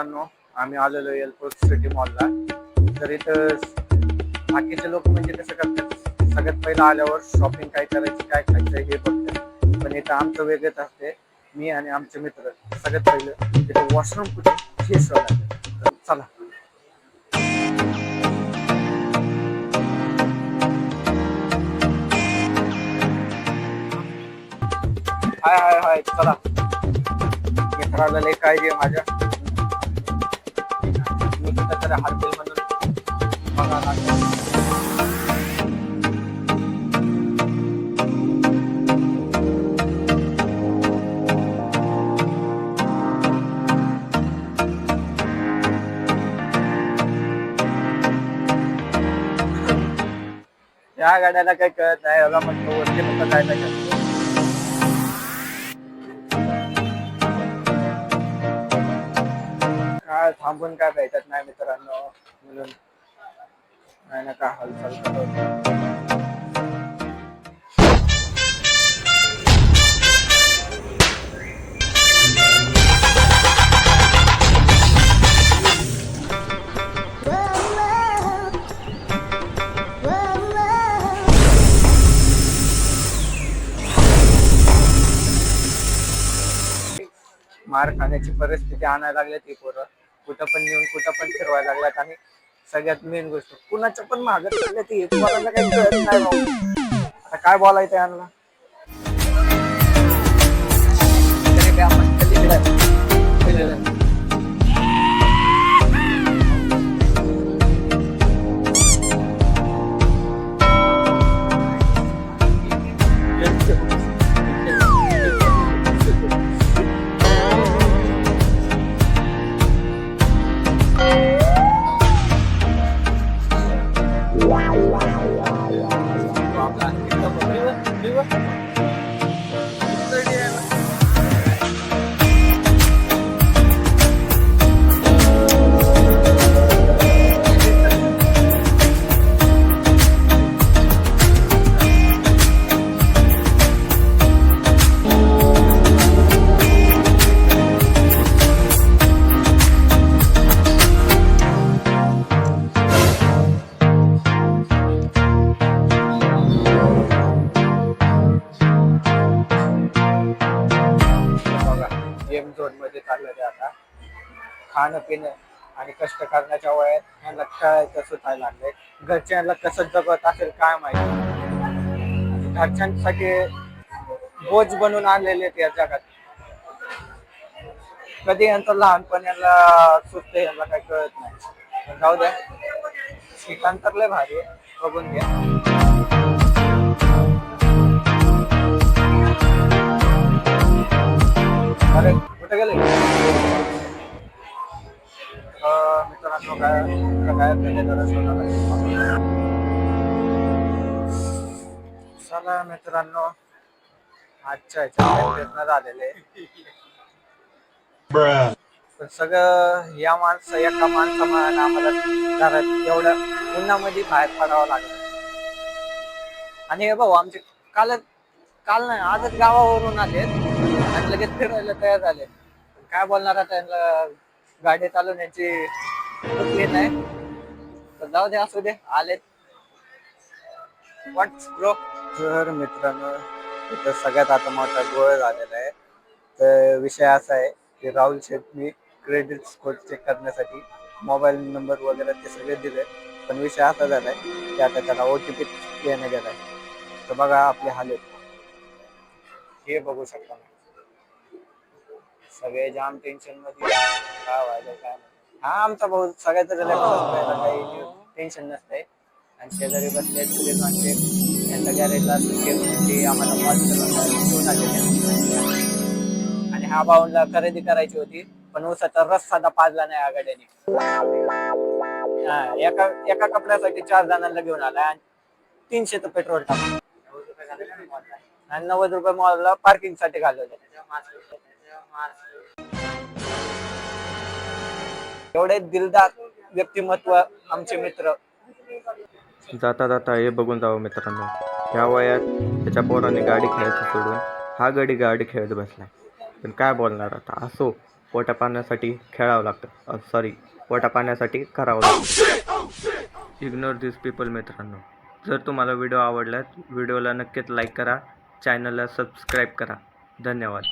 मित्रांनो, आम्ही आलेलो एअरपोर्ट सिटी मॉलला. तर इथं बाकीचे लोक म्हणजे कसं करतात, सगळ्यात पहिलं आल्यावर शॉपिंग काय करायची, काय खायचं हे बघतात. पण इथं आमचं वेगळंच असते. मी आणि आमचे मित्र सगळ्यात पहिलं इथं वॉशरूम कुठे हे शोधायचं. तर चला. हाय हाय हाय, चला. मित्राला लय काळजी आहे माझ्या. मी कुठं तरी हॉटेल मधून बघा लागलो. त्या गाड्याला काही कळत नाही, याला म्हणतो वरती नको जायला घेतो. काय थांबून काय भेटत नाही मित्रांनो, म्हणून नाही ना काय हालचाल करत. मार खाण्याची परिस्थिती आणायला लागल्यात ही पोरं. कुठं पण नेऊन कुठं पण फिरवायला लागल्यात. आणि सगळ्यात मेन गोष्ट, कुणाच्या पण मागत लागल्यात. ती पोरांना काही कळत नाही भाऊ. आता काय बोलायचं यांना. तरी बी आपण केलेलं. गेम झोन मध्ये चाललं ते आता. खाणं पिणं आणि कष्ट करण्याच्या वयात यांना खेळायचं सुटायला लागलंय. घरच्यांना कसं जगत असेल काय माहिती. घरच्यांसाठी बोज बनून आणलेले या जगात. कधी यांचं लहानपण याला सुटतं यांना काही कळत नाही. जाऊ द्या, शिकान तर लय भारी आहे, बघून घ्या. अरे कुठे गेले मित्रांनो? काय जरा शोधा. चला मित्रांनो, आजच्या ह्याच्यात झालेले पण सगळं या एका माणसामुळे आम्हाला घरात एवढं उन्हामध्ये बाहेर पडावं लागलं. आणि हे भाऊ आमचे काल नाही आजच गावावरून आले आणि लगेच फिरायला तयार झाले. काय बोलणार आता, यांना गाडी चालवण्याची कुठली नाही. तर जाऊ दे, असू दे, आलेत. व्हॉट्स ब्रो? तर मित्रांनो, इथं सगळ्यात आता मोठा गोळ झालेला आहे. तर विषय असा आहे की Rahul Shetty credit score check करण्यासाठी मोबाईल नंबर वगैरे ते सगळे दिले. पण विषय असा झालाय की आता त्याला OTP देण्यात गेलाय. तर बघा आपले हालत हे बघू शकता. सगळे जाम टेन्शन मध्ये काय व्हायचं काय नाही. हा आमचा भाऊ सगळ्यात काही टेन्शन नसतंय. आणि शेजारी बसले म्हणजे त्यांच्या गॅरेजला आम्हाला घेऊन आलेले. आणि हा भाऊला खरेदी करायची होती, पण ऊसाचा रस साधा पाजला नाही आघाड्याने. एका कपड्यासाठी 4 जणांना घेऊन आला आणि 300 पेट्रोल टाकलं आणि 90 रुपये मॉलला पार्किंग साठी घालवले. एवढे दिलदार व्यक्तिमत्व आमचे मित्र. जाता जाता हे बघून जावं मित्रांनो, ह्या वयात त्याच्या पोराने गाडी खेळायचं सोडून हा गाडी खेळत बसलाय. पण काय बोलणार आता. असो, पोटा पाण्यासाठी खेळावं लागतं. सॉरी, पोटा पाण्यासाठी करावं लागतं. इग्नोर दिस पीपल मित्रांनो. जर तुम्हाला व्हिडिओ आवडल्यास व्हिडिओला नक्कीच लाईक करा, चॅनलला सबस्क्राईब करा. धन्यवाद.